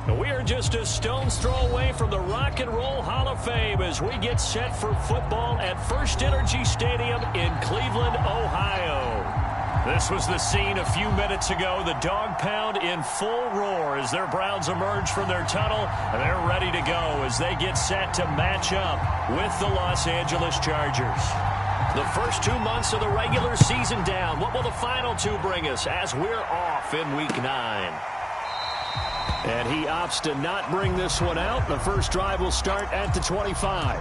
We are just a stone's throw away from the Rock and Roll Hall of Fame as we get set for football at First Energy Stadium in Cleveland, Ohio. This was the scene a few minutes ago. The dog pound in full roar as their Browns emerge from their tunnel, and they're ready to go as they get set to match up with the Los Angeles Chargers. The first 2 months of the regular season down. What will the final two bring us as we're off in Week 9? And he opts to not bring this one out. The first drive will start at the 25.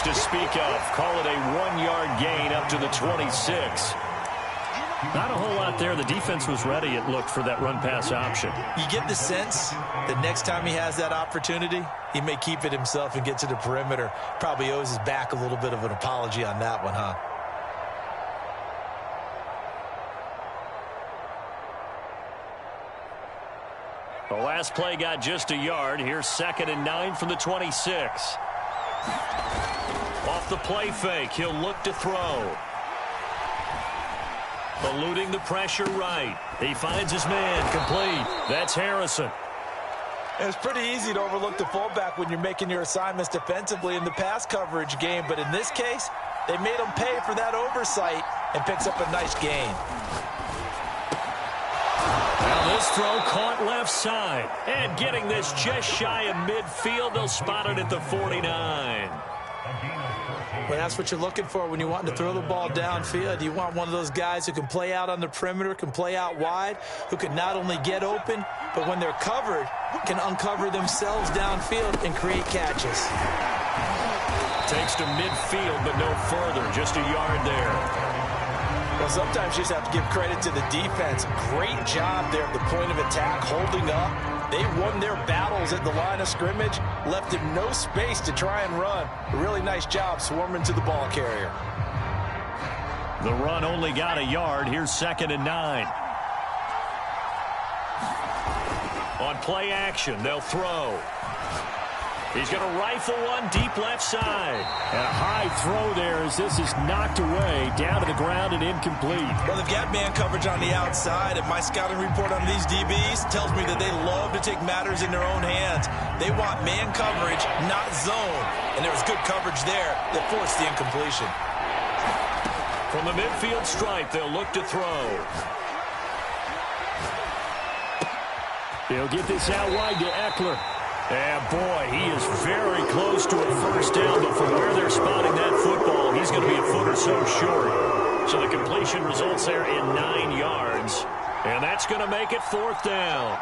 To speak of. Call it a 1-yard gain up to the 26. Not a whole lot there. The defense was ready, it looked, for that run-pass option. You get the sense that next time he has that opportunity, he may keep it himself and get to the perimeter. Probably owes his back a little bit of an apology on that one, huh? The last play got just a yard. Here's 2nd and 9 from the 26. Off the play fake, he'll look to throw. Eluding the pressure right. He finds his man, complete. That's Harrison. It's pretty easy to overlook the fullback when you're making your assignments defensively in the pass coverage game, but in this case, they made him pay for that oversight and picks up a nice gain. Now this throw caught left side. And getting this just shy of midfield, they'll spot it at the 49. Well, that's what you're looking for when you want to throw the ball downfield. You want one of those guys who can play out on the perimeter, can play out wide, who can not only get open, but when they're covered, can uncover themselves downfield and create catches. Takes to midfield, but no further. Just a yard there. Well, sometimes you just have to give credit to the defense. Great job there at the point of attack, holding up. They won their battles at the line of scrimmage, left him no space to try and run. A really nice job swarming to the ball carrier. The run only got a yard. Here's 2nd and 9. On play action, they'll throw. He's going to rifle one deep left side. And a high throw there as this is knocked away, down to the ground and incomplete. Well, they've got man coverage on the outside, and my scouting report on these DBs tells me that they love to take matters in their own hands. They want man coverage, not zone. And there was good coverage there that forced the incompletion. From the midfield stripe, they'll look to throw. He'll get this out wide to Eckler. And, boy, he is very close to a first down, but from where they're spotting that football, he's going to be a foot or so short. So the completion results there in 9 yards, and that's going to make it 4th down.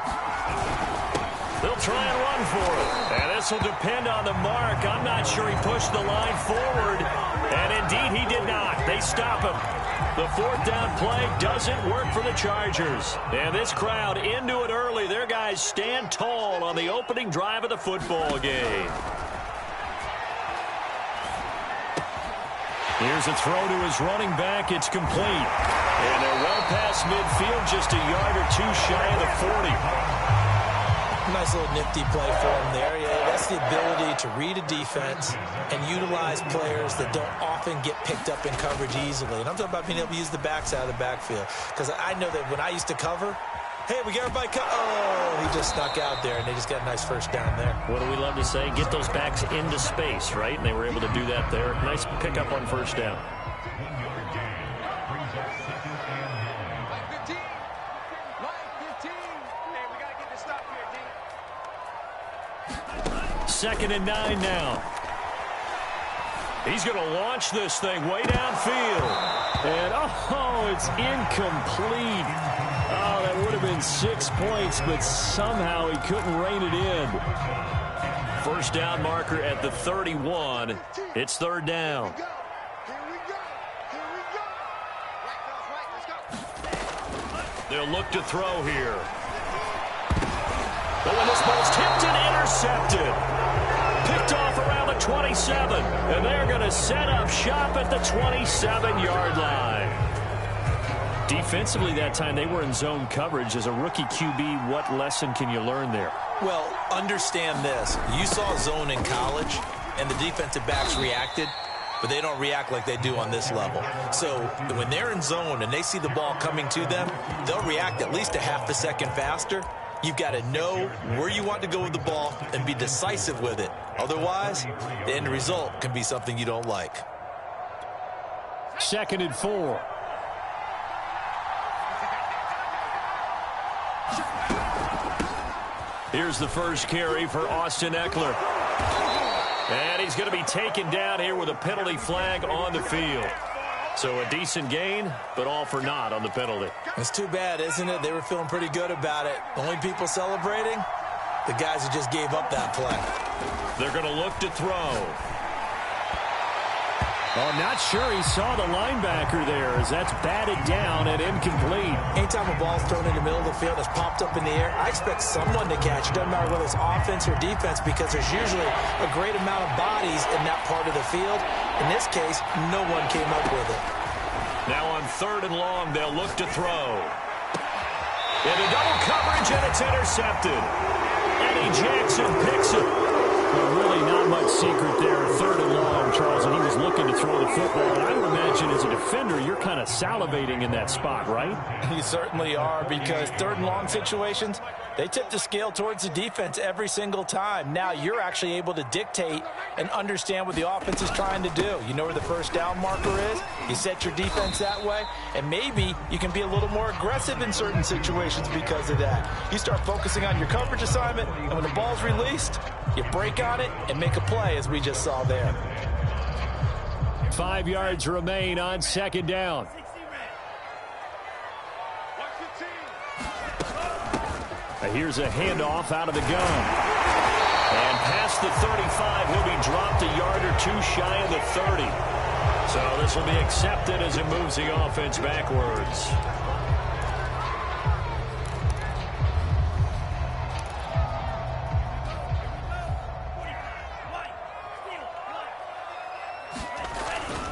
They'll try and run for it, and this will depend on the mark. I'm not sure he pushed the line forward, and indeed he did not. They stop him. The 4th down play doesn't work for the Chargers. And this crowd into it early. Their guys stand tall on the opening drive of the football game. Here's a throw to his running back. It's complete. And they're well past midfield, just a yard or two shy of the 40. Nice little nifty play for him there. Yeah, that's the ability to read a defense and utilize players that don't often get picked up in coverage easily. And I'm talking about being able to use the backside of the backfield. Because I know that when I used to cover, Hey, we got everybody cut. Oh, he just snuck out there, and they just got a nice first down there. What do we love to say? Get those backs into space, right? And they were able to do that there. Nice pickup on first down. Second and 9 now. He's going to launch this thing way downfield. And, oh, it's incomplete. Oh, that would have been 6 points, but somehow he couldn't rein it in. First down marker at the 31. It's third down. They'll look to throw here. But when this ball's tipped and intercepted, picked off around the 27, and they're going to set up shop at the 27-yard line. Defensively that time, they were in zone coverage. As a rookie QB, what lesson can you learn there? Well, understand this. You saw zone in college, and the defensive backs reacted, but they don't react like they do on this level. So when they're in zone and they see the ball coming to them, they'll react at least a half a second faster. You've got to know where you want to go with the ball and be decisive with it. Otherwise, the end result can be something you don't like. Second and 4. Here's the first carry for Austin Ekeler. And he's going to be taken down here with a penalty flag on the field. So a decent gain, but all for naught on the penalty. It's too bad, isn't it? They were feeling pretty good about it. The only people celebrating, the guys who just gave up that play. They're going to look to throw. Oh, not sure he saw the linebacker there as that's batted down and incomplete. Anytime a ball's thrown in the middle of the field that's popped up in the air, I expect someone to catch it. Doesn't matter whether it's offense or defense, because there's usually a great amount of bodies in that part of the field. In this case, no one came up with it. Now on third and long, they'll look to throw. Into double coverage, and it's intercepted. Eddie Jackson picks it. Well, really not much secret there. Third and long, Charles, and he was looking to throw the football. And I would imagine as a defender, you're kind of salivating in that spot, right? You certainly are, because third and long situations, they tip the scale towards the defense every single time. Now you're actually able to dictate and understand what the offense is trying to do. You know where the first down marker is. You set your defense that way, and maybe you can be a little more aggressive in certain situations because of that. You start focusing on your coverage assignment, and when the ball's released, you break on it and make a play, as we just saw there. 5 yards remain on second down. Here's a handoff out of the gun. And past the 35, he'll be dropped a yard or two shy of the 30. So this will be accepted as it moves the offense backwards.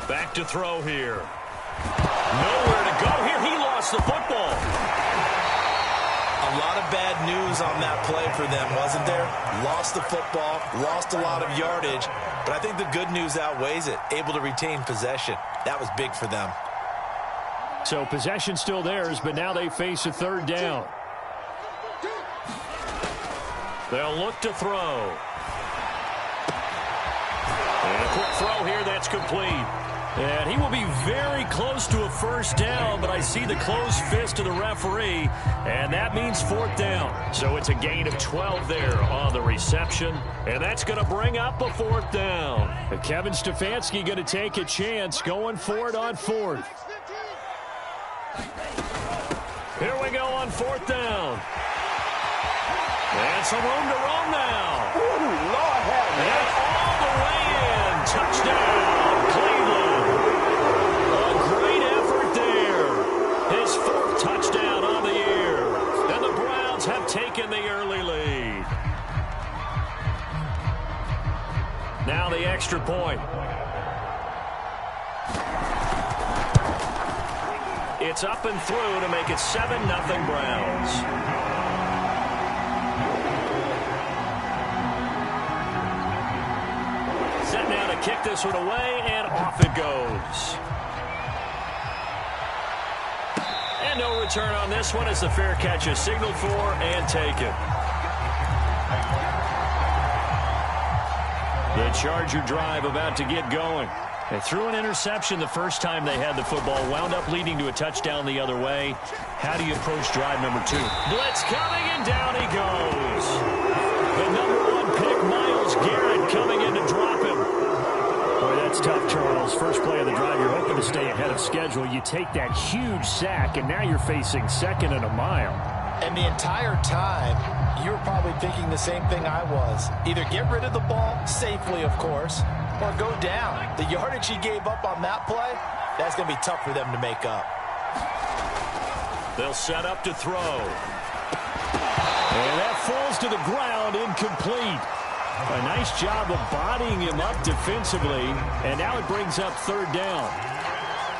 Back to throw here. Nowhere to go here. He lost the football. A lot of bad news on that play for them, wasn't there? Lost the football, lost a lot of yardage, but I think the good news outweighs it. Able to retain possession. That was big for them. So possession still theirs, but now they face a third down. They'll look to throw. And a quick throw here, that's complete. And he will be very close to a first down, but I see the closed fist of the referee, and that means fourth down. So it's a gain of 12 there on the reception, and that's going to bring up a fourth down. And Kevin Stefanski going to take a chance going for it on fourth. Here we go on fourth down. And some room to roam now. Ooh, Lord have mercy. And all the way in. Touchdown, Cleveland. A great effort there. His fourth touchdown on the year. And the Browns have taken the early lead. Now the extra point. It's up and through to make it 7-0 Browns. Set now to kick this one away, and off it goes. And no return on this one as the fair catch is signaled for and taken. The Charger drive about to get going. They threw an interception the first time they had the football, wound up leading to a touchdown the other way. How do you approach drive number 2? Blitz coming, and down he goes. The number 1 pick, Myles Garrett, coming in to drop him. Boy, that's tough, Charles. First play of the drive, you're hoping to stay ahead of schedule. You take that huge sack, and now you're facing 2nd and a mile. And the entire time, you were probably thinking the same thing I was. Either get rid of the ball, safely, of course, or go down. The yardage he gave up on that play, that's going to be tough for them to make up. They'll set up to throw. And that falls to the ground, incomplete. A nice job of bodying him up defensively, and now it brings up 3rd down.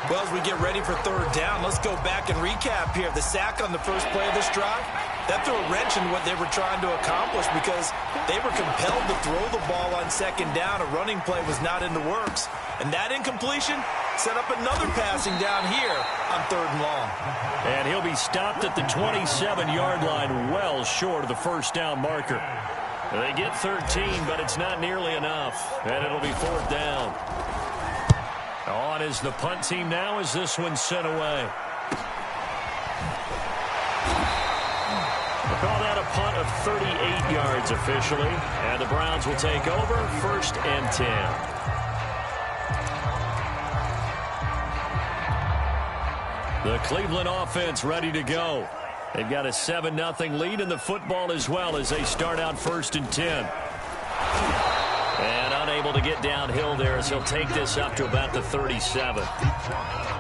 Well, as we get ready for 3rd down, let's go back and recap here. The sack on the first play of this drive, that threw a wrench in what they were trying to accomplish because they were compelled to throw the ball on 2nd down. A running play was not in the works. And that incompletion set up another passing down here on 3rd and long. And he'll be stopped at the 27-yard line, well short of the 1st down marker. They get 13, but it's not nearly enough. And it'll be 4th down. On is the punt team now as this one's sent away. We'll call that a punt of 38 yards officially. And the Browns will take over 1st and 10. The Cleveland offense ready to go. They've got a 7-0 lead in the football as well as they start out 1st and 10. And unable to get downhill there as he'll take this up to about the 37.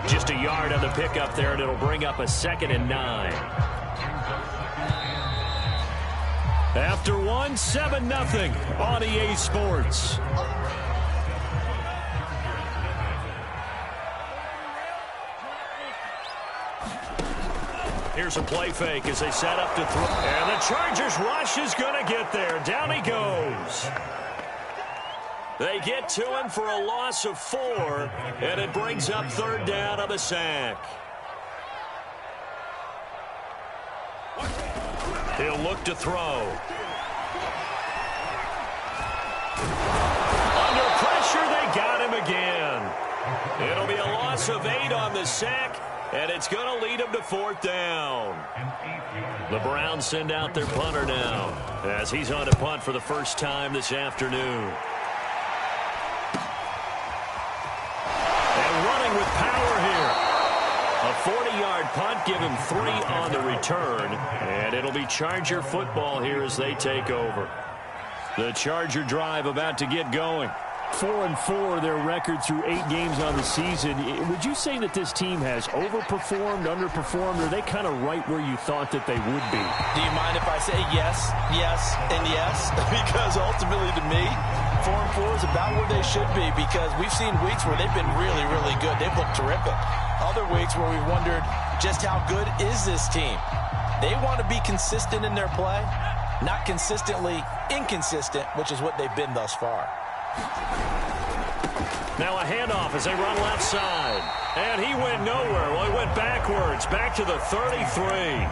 Just a yard on the pickup there, and it'll bring up a 2nd and 9. After 7-0 on EA Sports. Here's a play fake as they set up to throw. And the Chargers rush is going to get there. Down he goes. They get to him for a loss of 4, and it brings up 3rd down on the sack. He'll look to throw. Under pressure, they got him again. It'll be a loss of 8 on the sack, and it's going to lead them to 4th down. The Browns send out their punter now as he's on to punt for the first time this afternoon. With power here. A 40-yard punt, give him 3 on the return, and it'll be Charger football here as they take over. The Charger drive about to get going. 4-4, their record through 8 games on the season. Would you say that this team has overperformed, underperformed, or are they kind of right where you thought that they would be? Do you mind if I say yes, yes, and yes? Because ultimately to me, 4-4 is about where they should be because we've seen weeks where they've been really, really good. They've looked terrific. Other weeks where we've wondered just how good is this team. They want to be consistent in their play, not consistently inconsistent, which is what they've been thus far. Now a handoff as they run left side. And he went nowhere. Well, he went backwards, back to the 33.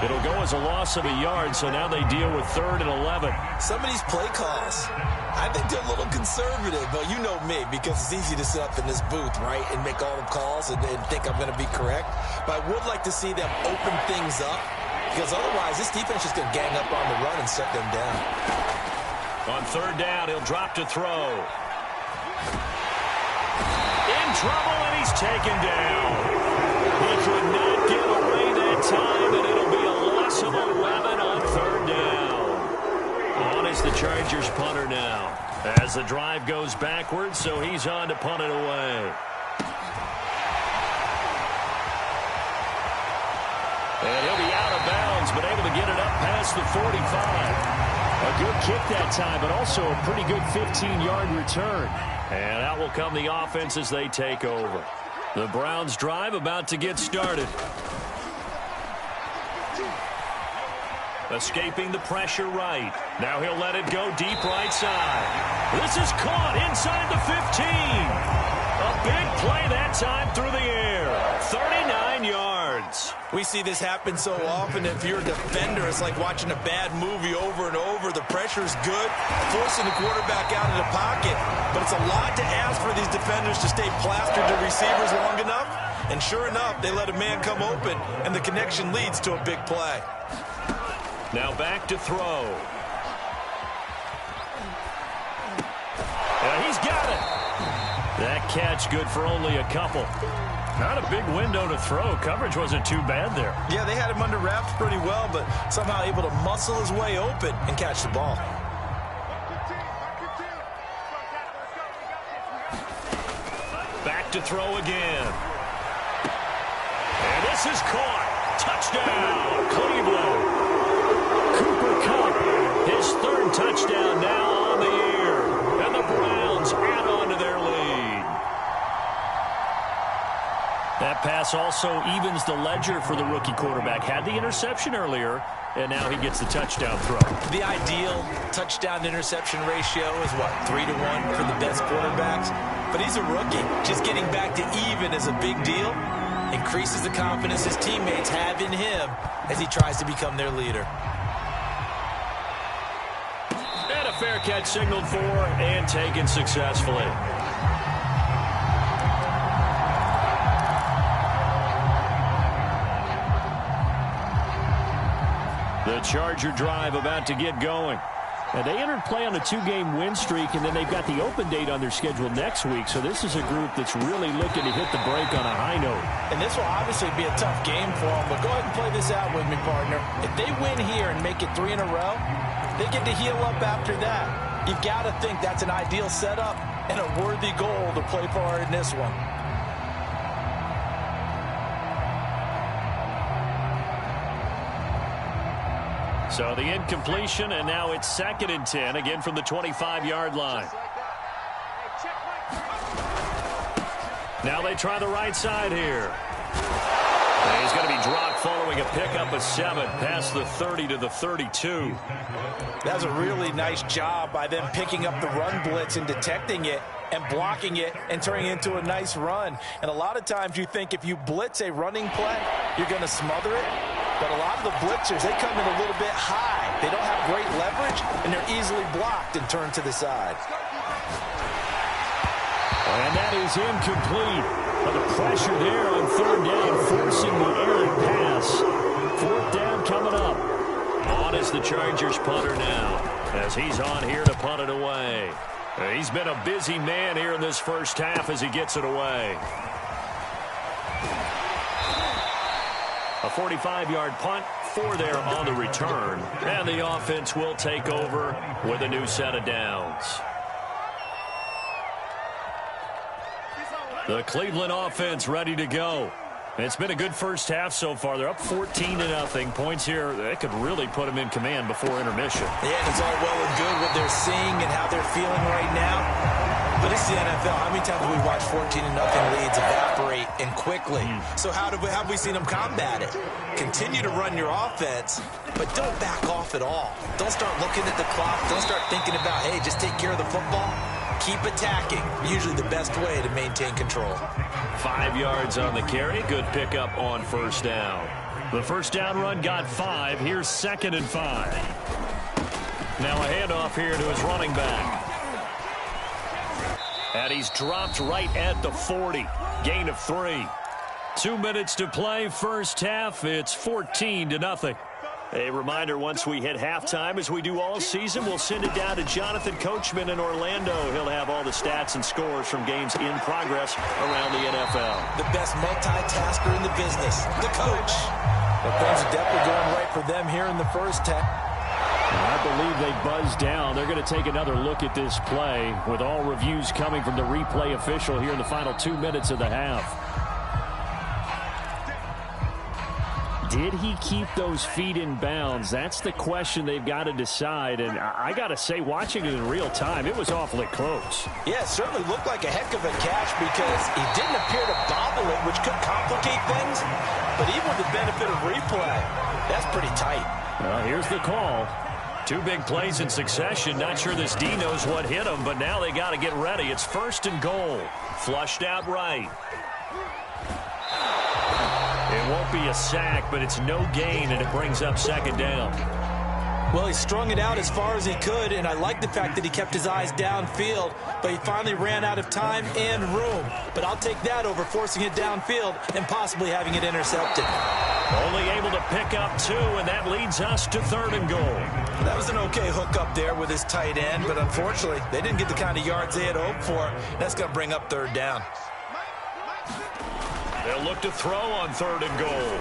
It'll go as a loss of a yard, so now they deal with 3rd and 11. Some of these play calls, I think they're a little conservative, but you know me, because it's easy to sit up in this booth, right, and make all the calls and think I'm going to be correct. But I would like to see them open things up, because otherwise this defense is going to gang up on the run and shut them down. On 3rd down, he'll drop to throw. In trouble, and he's taken down. He could not get away that time, and it'll be a loss of 11 on 3rd down. On is the Chargers punter now. As the drive goes backwards, so he's on to punt it away. And he'll be out of bounds, but able to get it up past the 45. A good kick that time, but also a pretty good 15-yard return. And out will come the offense as they take over. The Browns drive about to get started. Escaping the pressure right. Now he'll let it go deep right side. This is caught inside the 15. A big play that time through the air. 39 yards. We see this happen so often. If you're a defender, it's like watching a bad movie over and over. The pressure's good, forcing the quarterback out of the pocket. But it's a lot to ask for these defenders to stay plastered to receivers long enough. And sure enough, they let a man come open, and the connection leads to a big play. Now back to throw. He's got it. That catch good for only a couple. Not a big window to throw. Coverage wasn't too bad there. Yeah, they had him under wraps pretty well, but somehow able to muscle his way open and catch the ball. Back to throw again. And this is caught. Touchdown, Cleveland. Cooper Kupp, his third touchdown now on the year. And the Browns add on to their lead. That pass also evens the ledger for the rookie quarterback. Had the interception earlier, and now he gets the touchdown throw. The ideal touchdown-interception ratio is, what, 3-to-1 for the best quarterbacks? But he's a rookie. Just getting back to even is a big deal. Increases the confidence his teammates have in him as he tries to become their leader. And a fair catch signaled for and taken successfully. The Charger drive about to get going. And they entered play on a 2-game win streak, and then they've got the open date on their schedule next week. So this is a group that's really looking to hit the break on a high note. And this will obviously be a tough game for them, but go ahead and play this out with me, partner. If they win here and make it 3 in a row, they get to heal up after that. You've got to think that's an ideal setup and a worthy goal to play for in this one. So the incompletion, and now it's 2nd and 10, again from the 25-yard line. Now they try the right side here. And he's going to be dropped following a pickup of 7 past the 30 to the 32. That was a really nice job by them picking up the run blitz and detecting it and blocking it and turning it into a nice run. And a lot of times you think if you blitz a running play, you're going to smother it. But a lot of the blitzers, they come in a little bit high. They don't have great leverage, and they're easily blocked and turned to the side. And that is incomplete. But the pressure there on 3rd down, forcing the errant pass. 4th down coming up. On is the Chargers punter now, as he's on here to punt it away. He's been a busy man here in this first half as he gets it away. A 45-yard punt, 4 there on the return. And the offense will take over with a new set of downs. The Cleveland offense ready to go. It's been a good first half so far. They're up 14-0. Points here, that could really put them in command before intermission. Yeah, and it's all well and good what they're seeing and how they're feeling right now. But it's the NFL. How many times have we watched 14-0 leads evaporate and quickly? So how have we seen them combat it? Continue to run your offense, but don't back off at all. Don't start looking at the clock. Don't start thinking about, hey, just take care of the football. Keep attacking. Usually the best way to maintain control. 5 yards on the carry. Good pickup on 1st down. The 1st down run got 5. Here's 2nd and 5. Now a handoff here to his running back. And he's dropped right at the 40. Gain of 3. 2 minutes to play. First half, it's 14-0. A reminder, once we hit halftime, as we do all season, we'll send it down to Jonathan Coachman in Orlando. He'll have all the stats and scores from games in progress around the NFL. The best multitasker in the business, the coach. But things are definitely going right for them here in the first half. I believe they buzzed down. They're going to take another look at this play with all reviews coming from the replay official here in the final 2 minutes of the half. Did he keep those feet in bounds? That's the question they've got to decide. And I got to say, watching it in real time, it was awfully close. Yeah, it certainly looked like a heck of a catch because he didn't appear to bobble it, which could complicate things. But even with the benefit of replay, that's pretty tight. Well, here's the call. 2 big plays in succession. Not sure this D knows what hit him, but now they got to get ready. It's 1st and goal. Flushed out right. It won't be a sack, but it's no gain, and it brings up second down. Well, he strung it out as far as he could, and I like the fact that he kept his eyes downfield, but he finally ran out of time and room. But I'll take that over forcing it downfield and possibly having it intercepted. Only able to pick up 2, and that leads us to 3rd and goal. That was an okay hook up there with his tight end, but unfortunately, they didn't get the kind of yards they had hoped for. That's going to bring up 3rd down. They'll look to throw on 3rd and goal.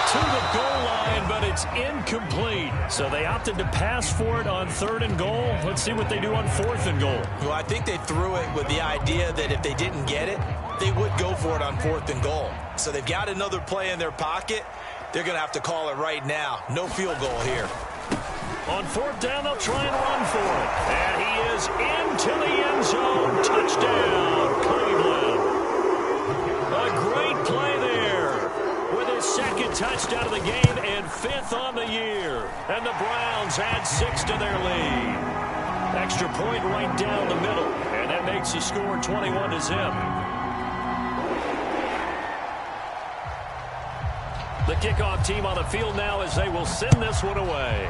To the goal line, but it's incomplete. So they opted to pass for it on 3rd and goal. Let's see what they do on 4th and goal. Well, I think they threw it with the idea that if they didn't get it, they would go for it on 4th and goal. So they've got another play in their pocket. They're going to have to call it right now. No field goal here. On 4th down, they'll try and run for it. And he is into the end zone. Touchdown, Cleveland. A great play there. With his 2nd touchdown of the game and 5th on the year. And the Browns add 6 to their lead. Extra point right down the middle. And that makes the score 21-0. The kickoff team on the field now as they will send this one away.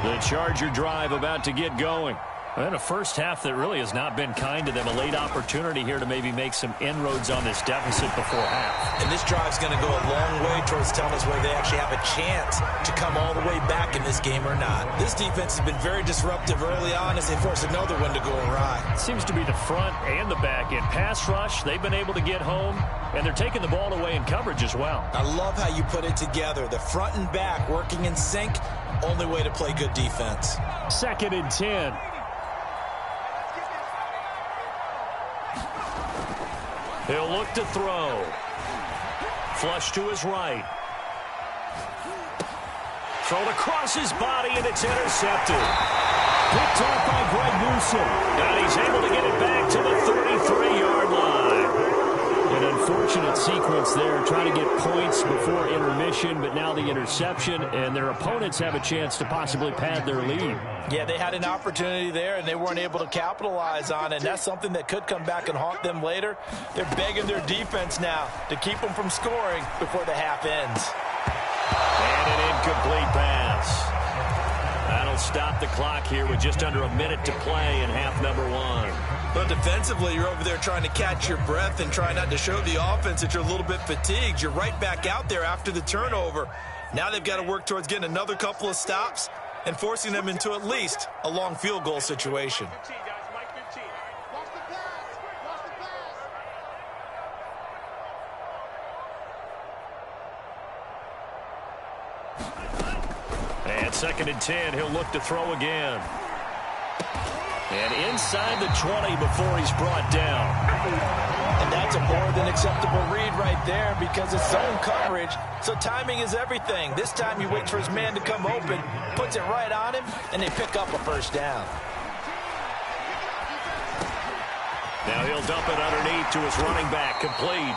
The Charger drive about to get going. And a first half that really has not been kind to them. A late opportunity here to maybe make some inroads on this deficit before half. And this drive's going to go a long way towards telling us whether they actually have a chance to come all the way back in this game or not. This defense has been very disruptive early on as they force another one to go awry. It seems to be the front and the back end. Pass rush, they've been able to get home, and they're taking the ball away in coverage as well. I love how you put it together. The front and back working in sync, only way to play good defense. 2nd and 10. He'll look to throw. Flush to his right. Thrown across his body, and it's intercepted. Picked off by Greg Newsome. And he's able to get it back to the 33-yard line. An unfortunate sequence there, trying to get points before intermission, but now the interception, and their opponents have a chance to possibly pad their lead. Yeah, they had an opportunity there, and they weren't able to capitalize on it. And that's something that could come back and haunt them later. They're begging their defense now to keep them from scoring before the half ends. And an incomplete pass. That'll stop the clock here with just under a minute to play in half number 1. But defensively, you're over there trying to catch your breath and try not to show the offense that you're a little bit fatigued. You're right back out there after the turnover. Now they've got to work towards getting another couple of stops and forcing them into at least a long field goal situation. And 2nd and 10, he'll look to throw again. And inside the 20 before he's brought down. And that's a more than acceptable read right there because it's zone coverage, so timing is everything. This time he waits for his man to come open, puts it right on him, and they pick up a first down. Now he'll dump it underneath to his running back, complete.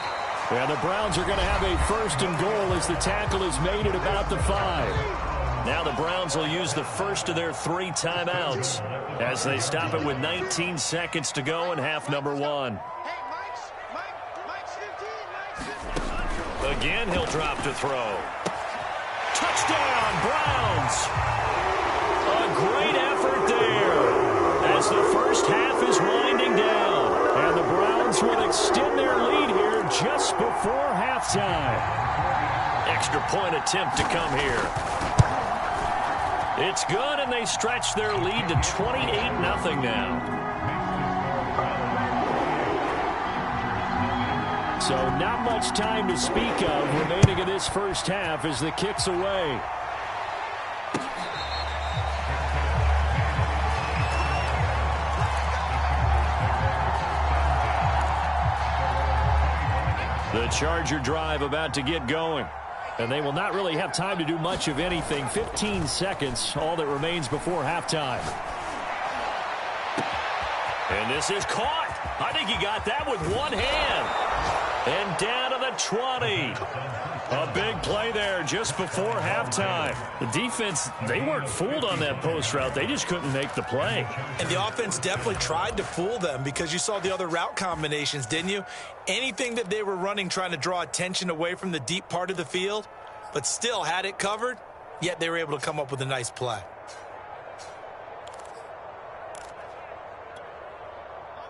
And the Browns are going to have a 1st and goal as the tackle is made at about the 5. Now the Browns will use the first of their 3 timeouts as they stop it with 19 seconds to go in half number 1. Again, he'll drop to throw. Touchdown, Browns! A great effort there as the first half is winding down. And the Browns will extend their lead here just before halftime. Extra point attempt to come here. It's good, and they stretch their lead to 28-0 now. So not much time to speak of remaining in this first half as the kick's away. The Charger drive about to get going. And they will not really have time to do much of anything. 15 seconds, all that remains before halftime. And this is caught. I think he got that with one hand. And down to the 20. A big play there just before halftime. The defense, they weren't fooled on that post route. They just couldn't make the play. And the offense definitely tried to fool them because you saw the other route combinations, didn't you? Anything that they were running trying to draw attention away from the deep part of the field, but still had it covered, yet they were able to come up with a nice play.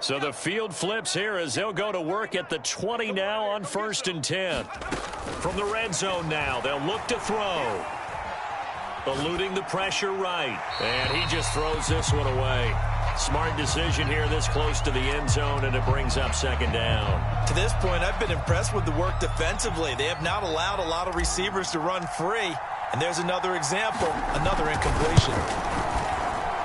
So the field flips here as they'll go to work at the 20 now on 1st and 10. From the red zone now, they'll look to throw. Eluding the pressure right. And he just throws this one away. Smart decision here this close to the end zone, and it brings up 2nd down. To this point, I've been impressed with the work defensively. They have not allowed a lot of receivers to run free. And there's another example, another incompletion.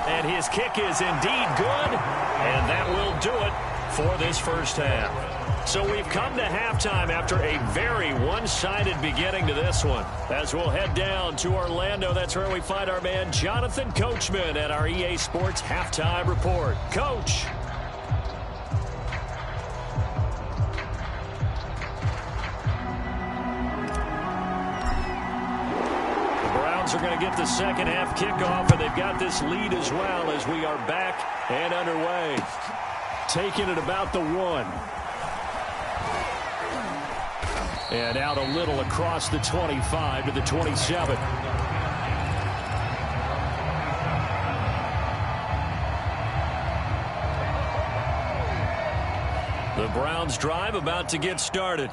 And his kick is indeed good, and that will do it for this first half. So we've come to halftime after a very one-sided beginning to this one. As we'll head down to Orlando, that's where we find our man Jonathan Coachman at our EA Sports Halftime Report. Coach. Are going to get the second half kickoff, and they've got this lead as well as we are back and underway. Taking it about the 1. And out a little across the 25 to the 27. The Browns drive about to get started.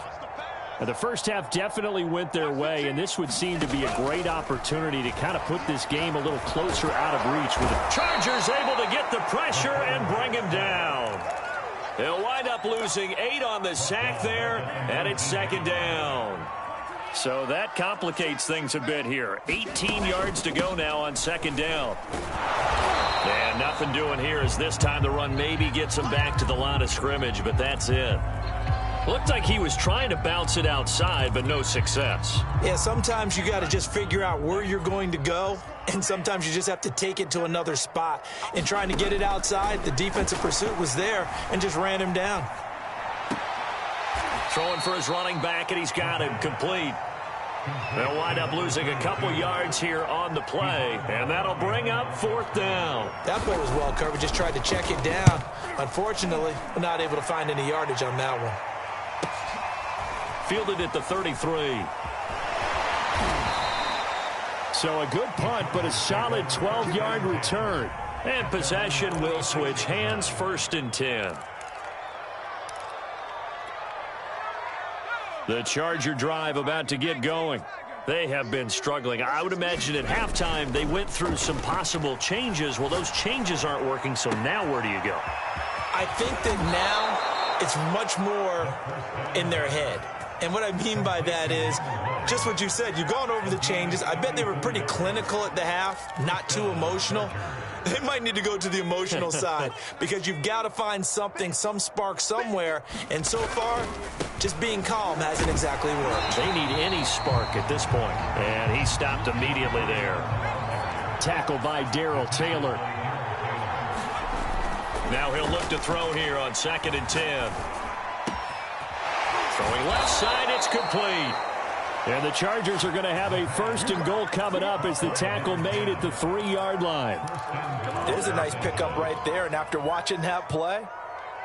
The first half definitely went their way, and this would seem to be a great opportunity to kind of put this game a little closer out of reach. With the Chargers able to get the pressure and bring him down. They'll wind up losing 8 on the sack there, and it's 2nd down. So that complicates things a bit here. 18 yards to go now on 2nd down. And nothing doing here as this time the run maybe gets him back to the line of scrimmage, but that's it. Looked like he was trying to bounce it outside, but no success. Yeah, sometimes you got to just figure out where you're going to go, and sometimes you just have to take it to another spot. And trying to get it outside, the defensive pursuit was there and just ran him down. Throwing for his running back, and he's got him complete. They'll wind up losing a couple yards here on the play, and that'll bring up 4th down. That play was well covered, just tried to check it down. Unfortunately, we're not able to find any yardage on that one. Fielded at the 33. So a good punt, but a solid 12-yard return. And possession will switch hands, 1st and 10. The Charger drive about to get going. They have been struggling. I would imagine at halftime they went through some possible changes. Well, those changes aren't working, so now where do you go? I think that now it's much more in their head. And what I mean by that is just what you said. You've gone over the changes. I bet they were pretty clinical at the half, not too emotional. They might need to go to the emotional side because you've got to find something, some spark somewhere. And so far, just being calm hasn't exactly worked. They need any spark at this point. And he stopped immediately there. Tackled by Darrell Taylor. Now he'll look to throw here on 2nd and 10. Throwing left side, it's complete. And the Chargers are going to have a 1st and goal coming up as the tackle made at the 3-yard line. There's a nice pickup right there, and after watching that play,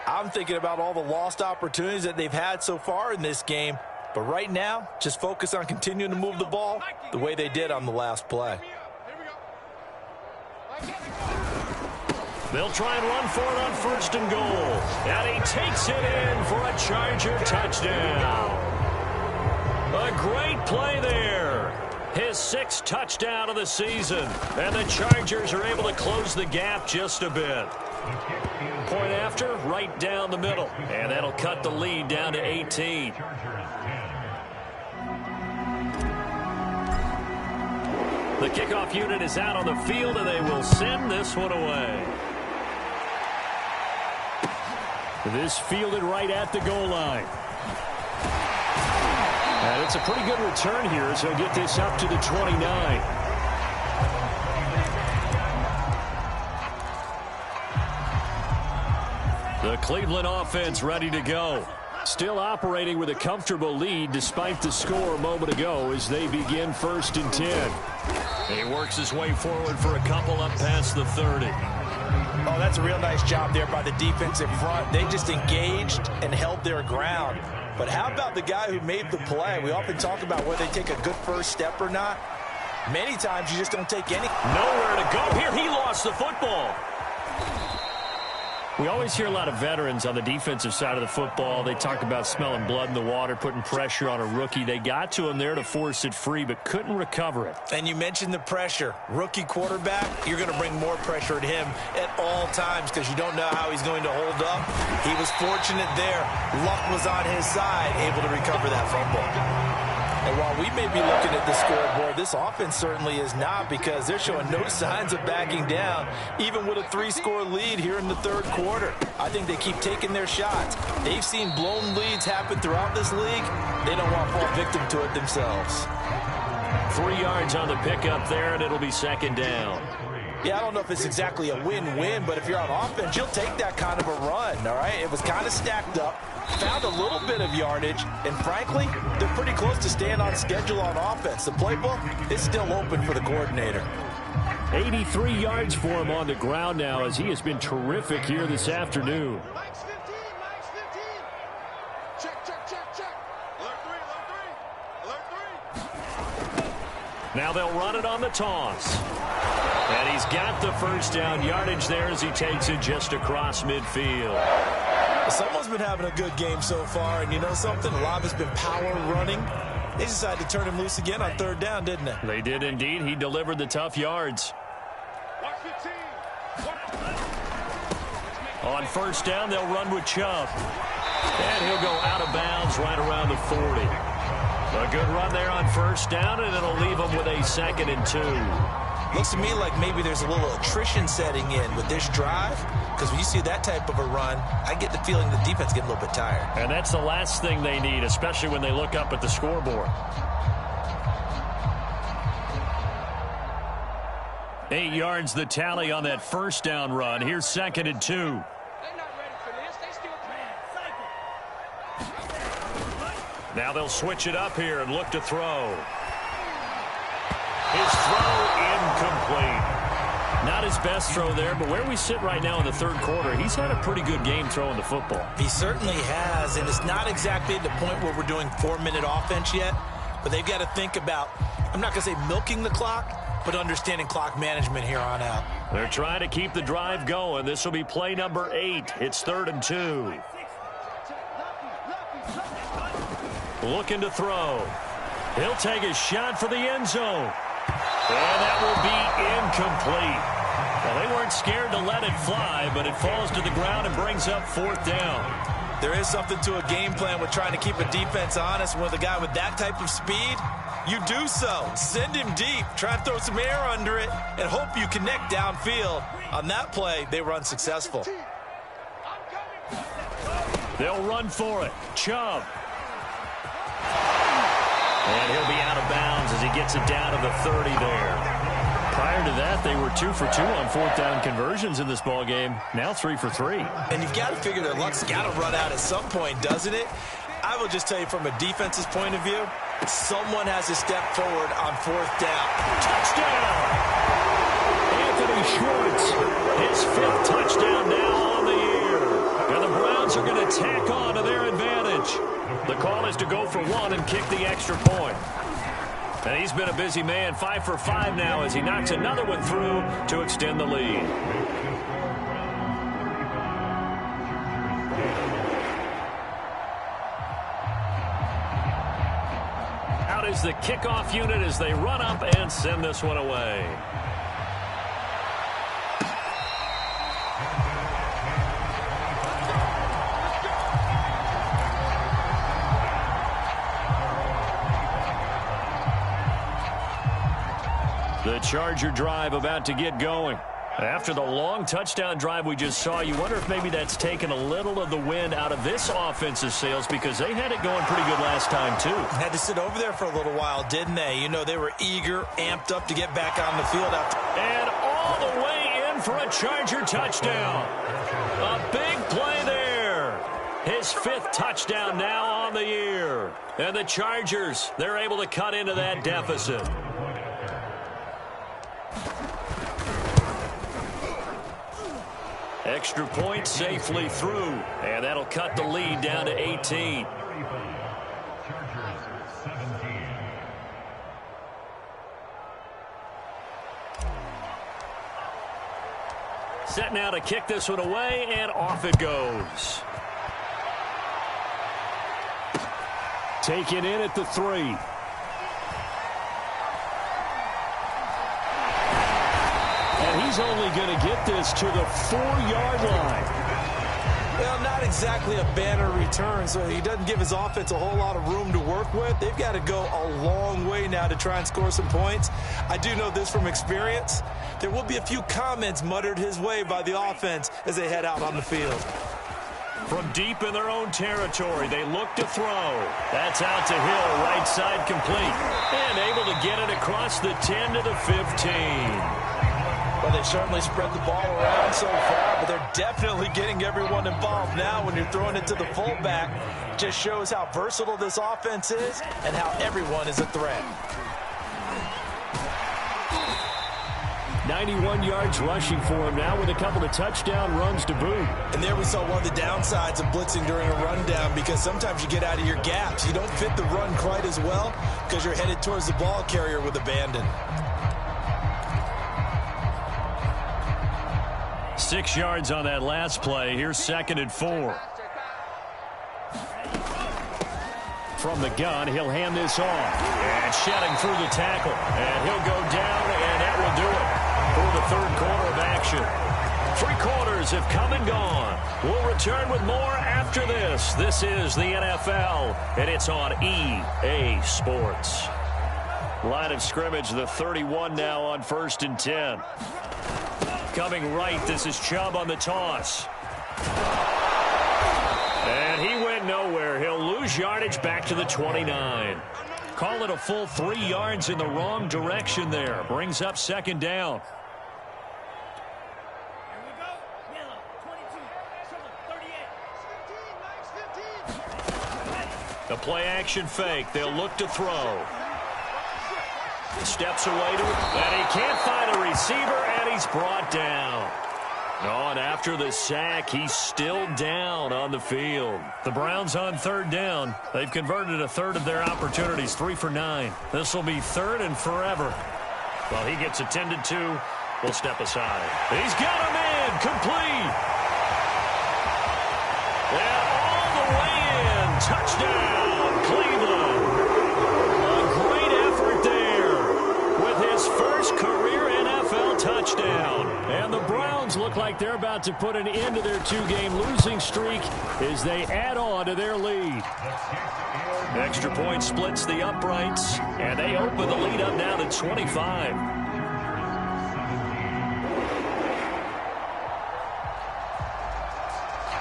I'm thinking about all the lost opportunities that they've had so far in this game. But right now, just focus on continuing to move the ball the way they did on the last play. They'll try and run for it on 1st and goal. And he takes it in for a Charger touchdown. A great play there. His 6th touchdown of the season. And the Chargers are able to close the gap just a bit. Point after, right down the middle. And that'll cut the lead down to 18. The kickoff unit is out on the field, and they will send this one away. This fielded right at the goal line. And it's a pretty good return here as he'll get this up to the 29. The Cleveland offense ready to go. Still operating with a comfortable lead despite the score a moment ago as they begin 1st and 10. He works his way forward for a couple up past the 30. Oh, that's a real nice job there by the defensive front. They just engaged and held their ground. But how about the guy who made the play? We often talk about whether they take a good first step or not. Many times you just don't take any. Nowhere to go here. He lost the football. We always hear a lot of veterans on the defensive side of the football. They talk about smelling blood in the water, putting pressure on a rookie. They got to him there to force it free, but couldn't recover it. And you mentioned the pressure. Rookie quarterback, you're going to bring more pressure at him at all times because you don't know how he's going to hold up. He was fortunate there. Luck was on his side, able to recover that fumble. And while we may be looking at the scoreboard, this offense certainly is not because they're showing no signs of backing down, even with a 3-score lead here in the 3rd quarter. I think they keep taking their shots. They've seen blown leads happen throughout this league. They don't want to fall victim to it themselves. 3 yards on the pickup there, and it'll be 2nd down. Yeah, I don't know if it's exactly a win-win, but if you're on offense, you'll take that kind of a run, all right? It was kind of stacked up, found a little bit of yardage, and frankly, they're pretty close to staying on schedule on offense. The playbook is still open for the coordinator. 83 yards for him on the ground now as he has been terrific here this afternoon. Max 15, Max 15. Check, check, check, check. Alert 3, alert 3, alert 3. Now they'll run it on the toss. And he's got the 1st down yardage there as he takes it just across midfield. Someone's been having a good game so far, and you know something? A lot of it's been power running. They decided to turn him loose again on 3rd down, didn't they? They did indeed. He delivered the tough yards. On 1st down, they'll run with Chubb. And he'll go out of bounds right around the 40. A good run there on 1st down, and it'll leave them with a 2nd and 2. Looks to me like maybe there's a little attrition setting in with this drive, because when you see that type of a run, I get the feeling the defense getting a little bit tired. And that's the last thing they need, especially when they look up at the scoreboard. 8 yards the tally on that 1st down run. Here's 2nd and 2. They're not ready for this. They still playing. Now they'll switch it up here and look to throw. His throw incomplete. Not his best throw there, but where we sit right now in the 3rd quarter, he's had a pretty good game throwing the football. He certainly has, and it's not exactly at the point where we're doing 4-minute offense yet, but they've got to think about, I'm not going to say milking the clock, but understanding clock management here on out. They're trying to keep the drive going. This will be play number 8. It's 3rd and 2. Looking to throw. He'll take a shot for the end zone. And that will be incomplete. Well, they weren't scared to let it fly, but it falls to the ground and brings up 4th down. There is something to a game plan with trying to keep a defense honest. With a guy with that type of speed, you do so. Send him deep. Try to throw some air under it and hope you connect downfield. On that play, they were unsuccessful. They'll run for it. Chubb. And he'll be out of bounds as he gets it down to the 30 there. Prior to that, they were 2 for 2 on 4th down conversions in this ball game. Now 3 for 3. And you've got to figure their luck's got to run out at some point, doesn't it? I will just tell you from a defense's point of view, someone has to step forward on 4th down. Touchdown! Anthony Schwartz, his 5th touchdown now on the year. And the Browns are going to tack on to their advantage. The call is to go for 1 and kick the extra point. And he's been a busy man, 5 for 5 now as he knocks another one through to extend the lead. Out is the kickoff unit as they run up and send this one away. The Charger drive about to get going. After the long touchdown drive we just saw, you wonder if maybe that's taken a little of the wind out of this offensive sails because they had it going pretty good last time, too. Had to sit over there for a little while, didn't they? You know, they were eager, amped up to get back on the field. And all the way in for a Charger touchdown. A big play there. His 5th touchdown now on the year. And the Chargers, they're able to cut into that deficit. Extra point safely through. And that'll cut the lead down to 18. Set now to kick this one away, and off it goes. Taken in at the 3. And he's only going to get this to the 4-yard line. Well, not exactly a banner return, so he doesn't give his offense a whole lot of room to work with. They've got to go a long way now to try and score some points. I do know this from experience. There will be a few comments muttered his way by the offense as they head out on the field. From deep in their own territory, they look to throw. That's out to Hill, right side complete. And able to get it across the 10 to the 15. Well, they certainly spread the ball around so far, but they're definitely getting everyone involved now when you're throwing it to the fullback. Just shows how versatile this offense is and how everyone is a threat. 91 yards rushing for him now with a couple of touchdown runs to boot. And there we saw one of the downsides of blitzing during a rundown, because sometimes you get out of your gaps. You don't fit the run quite as well because you're headed towards the ball carrier with abandon. 6 yards on that last play. Here's 2nd and 4. From the gun, he'll hand this off. And shedding through the tackle. And he'll go down, and that will do it for the 3rd quarter of action. 3 quarters have come and gone. We'll return with more after this. This is the NFL, and it's on EA Sports. Line of scrimmage, the 31 now on 1st and 10. Coming right, this is Chubb on the toss. And he went nowhere. He'll lose yardage back to the 29. Call it a full 3 yards in the wrong direction there. Brings up 2nd down. The play-action fake. They'll look to throw. Steps away to it, and he can't find a receiver, and he's brought down. Oh, and after the sack, he's still down on the field. The Browns on 3rd down. They've converted a third of their opportunities, 3 for 9. This will be 3rd and forever. Well, he gets attended to. We'll step aside. He's got a man complete. And all the way in. Touchdown, Cleveland. A great effort there with his first career NFL touchdown. And the Browns look like they're about to put an end to their 2-game losing streak as they add on to their lead. Extra point splits the uprights, and they open the lead up now to 25.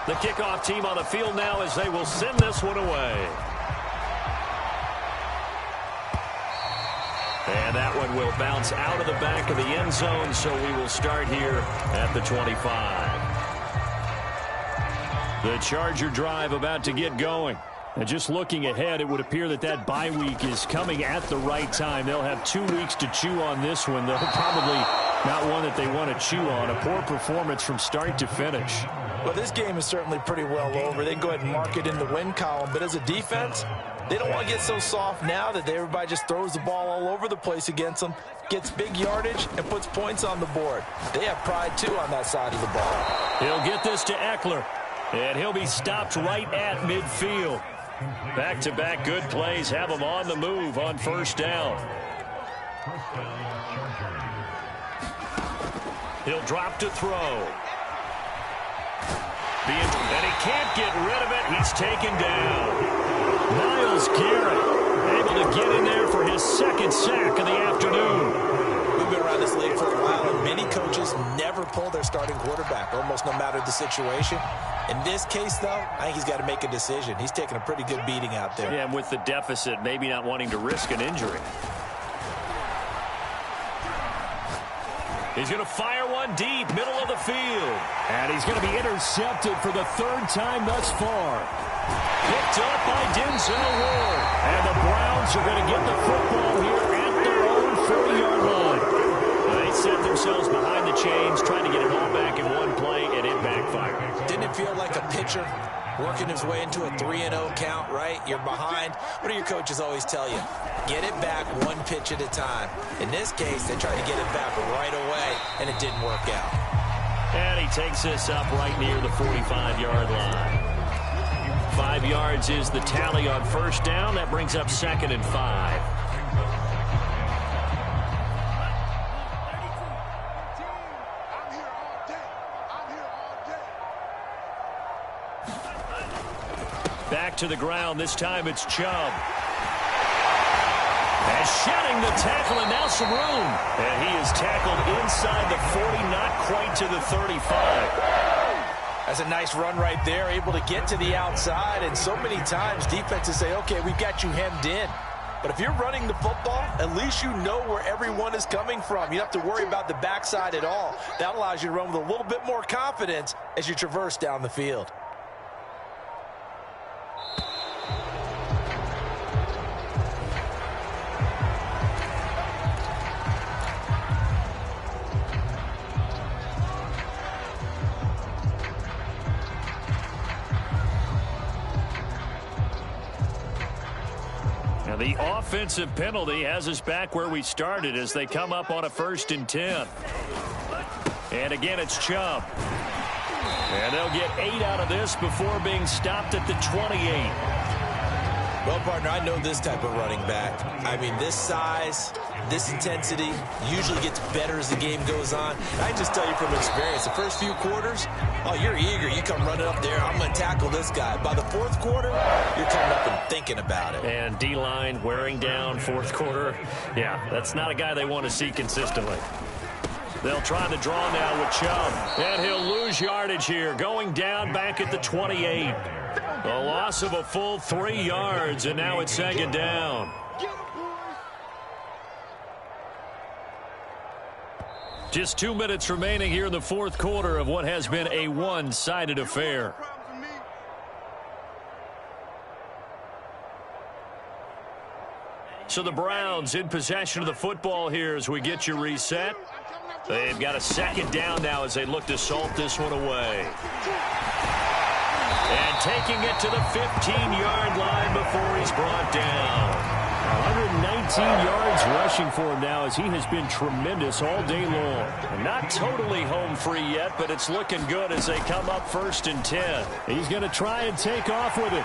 The kickoff team on the field now as they will send this one away. And that one will bounce out of the back of the end zone, so we will start here at the 25. The Charger drive about to get going. And just looking ahead, it would appear that that bye week is coming at the right time. They'll have 2 weeks to chew on this one, though probably not one that they want to chew on. A poor performance from start to finish. Well, this game is certainly pretty well over. They can go ahead and mark it in the win column. But as a defense, they don't want to get so soft now that everybody just throws the ball all over the place against them, gets big yardage, and puts points on the board. They have pride, too, on that side of the ball. He'll get this to Eckler, and he'll be stopped right at midfield. Back-to-back good plays have him on the move on first down. He'll drop to throw. And he can't get rid of it. He's taken down. Myles Garrett able to get in there for his 2nd sack of the afternoon. We've been around this league for a while, and many coaches never pull their starting quarterback, almost no matter the situation. In this case, though, I think he's got to make a decision. He's taking a pretty good beating out there. Yeah, and with the deficit, maybe not wanting to risk an injury. He's going to fire one deep, middle of the field. And he's going to be intercepted for the third time thus far. Picked up by Denzel Ward. And the Browns are going to get the football here at their own 40-yard line. They set themselves behind the chains, trying to get it all back in one play, and it backfired. Didn't it feel like a pitcher working his way into a 3-0 count, right? You're behind. What do your coaches always tell you? Get it back one pitch at a time. In this case, they tried to get it back right away, and it didn't work out. And he takes this up right near the 45-yard line. 5 yards is the tally on first down. That brings up 2nd and 5. Back to the ground. This time it's Chubb. And shedding the tackle, and now some room. And he is tackled inside the 40, not quite to the 35. That's a nice run right there, able to get to the outside. And so many times defenses say, okay, we've got you hemmed in. But if you're running the football, at least you know where everyone is coming from. You don't have to worry about the backside at all. That allows you to run with a little bit more confidence as you traverse down the field. The offensive penalty has us back where we started as they come up on a 1st and 10. And again, it's Chubb. And they'll get 8 out of this before being stopped at the 28. Well, partner, I know this type of running back. I mean, this size, this intensity usually gets better as the game goes on. I just tell you from experience, the first few quarters, oh, you're eager. You come running up there, I'm going to tackle this guy. By the 4th quarter, you're coming up and thinking about it. And D-line wearing down 4th quarter. Yeah, that's not a guy they want to see consistently. They'll try the draw now with Chubb. And he'll lose yardage here, going down back at the 28. A loss of a full 3 yards, and now it's 2nd down. Just 2 minutes remaining here in the 4th quarter of what has been a one-sided affair. So the Browns in possession of the football here as we get you reset. They've got a 2nd down now as they look to salt this one away. And taking it to the 15-yard line before he's brought down. 119 yards rushing for him now as he has been tremendous all day long. And not totally home free yet, but it's looking good as they come up 1st and 10. He's going to try and take off with it.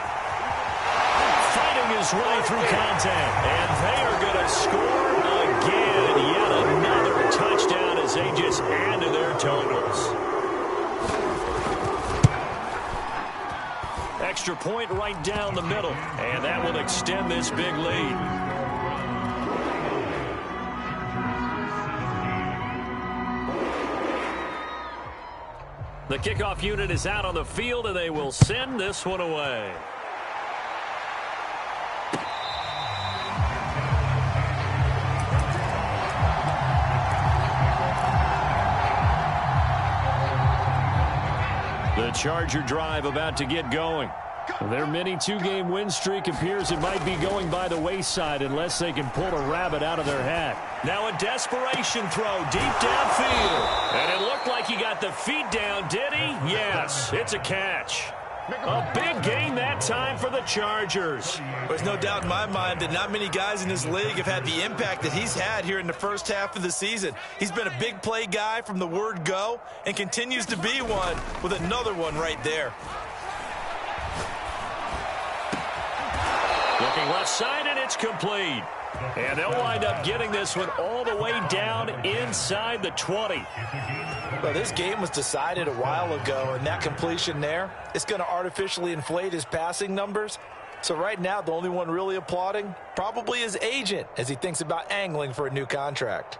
Fighting his way through contact. And they are going to score again. Yet another touchdown as they just add to their totals. Extra point right down the middle. And that will extend this big lead. The kickoff unit is out on the field, and they will send this one away. The Charger drive about to get going. Their mini 2-game win streak appears it might be going by the wayside unless they can pull a rabbit out of their hat. Now a desperation throw deep downfield. And it looked like he got the feet down, did he? Yes, it's a catch. A big gain that time for the Chargers. There's no doubt in my mind that not many guys in this league have had the impact that he's had here in the first half of the season. He's been a big play guy from the word go and continues to be one with another one right there. Looking left side, and it's complete. And they'll wind up getting this one all the way down inside the 20. Well, this game was decided a while ago, and that completion there, it's going to artificially inflate his passing numbers. So right now, the only one really applauding probably his agent as he thinks about angling for a new contract.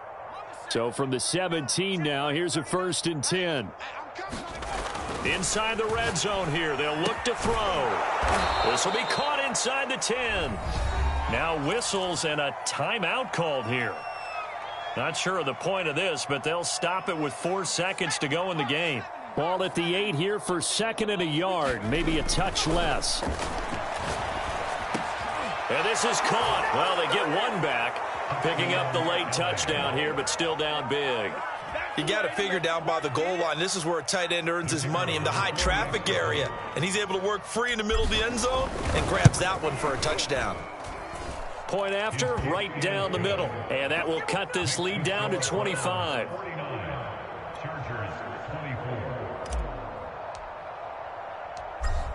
So from the 17 now, here's a 1st and 10. Inside the red zone here, they'll look to throw. This will be caught inside the 10. Now whistles and a timeout called here. Not sure of the point of this, but they'll stop it with 4 seconds to go in the game. Ball at the 8 here for 2nd and a yard, maybe a touch less. And this is caught. Well, they get one back, picking up the late touchdown here, but still down big. You got to figure down by the goal line. This is where a tight end earns his money in the high traffic area. And he's able to work free in the middle of the end zone and grabs that one for a touchdown. Point after, right down the middle. And that will cut this lead down to 25.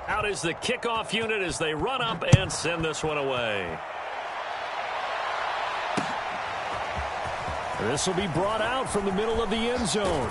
Out is the kickoff unit as they run up and send this one away. This will be brought out from the middle of the end zone.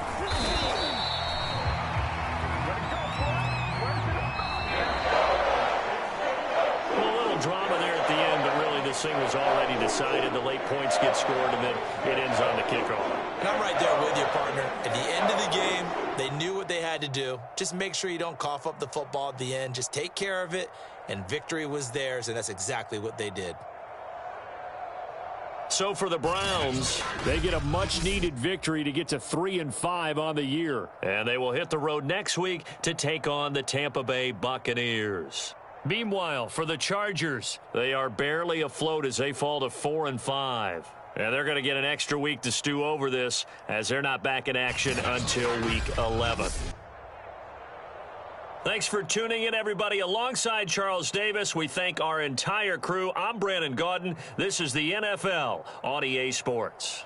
A little drama there at the end, but really this thing was already decided. The late points get scored, and then it ends on the kickoff. And I'm right there with you, partner. At the end of the game, they knew what they had to do. Just make sure you don't cough up the football at the end. Just take care of it, and victory was theirs, and that's exactly what they did. So for the Browns, they get a much-needed victory to get to 3-5 on the year. And they will hit the road next week to take on the Tampa Bay Buccaneers. Meanwhile, for the Chargers, they are barely afloat as they fall to 4-5. And they're going to get an extra week to stew over this as they're not back in action until week 11. Thanks for tuning in, everybody. Alongside Charles Davis, we thank our entire crew. I'm Brandon Gaudin. This is the NFL on EA Sports.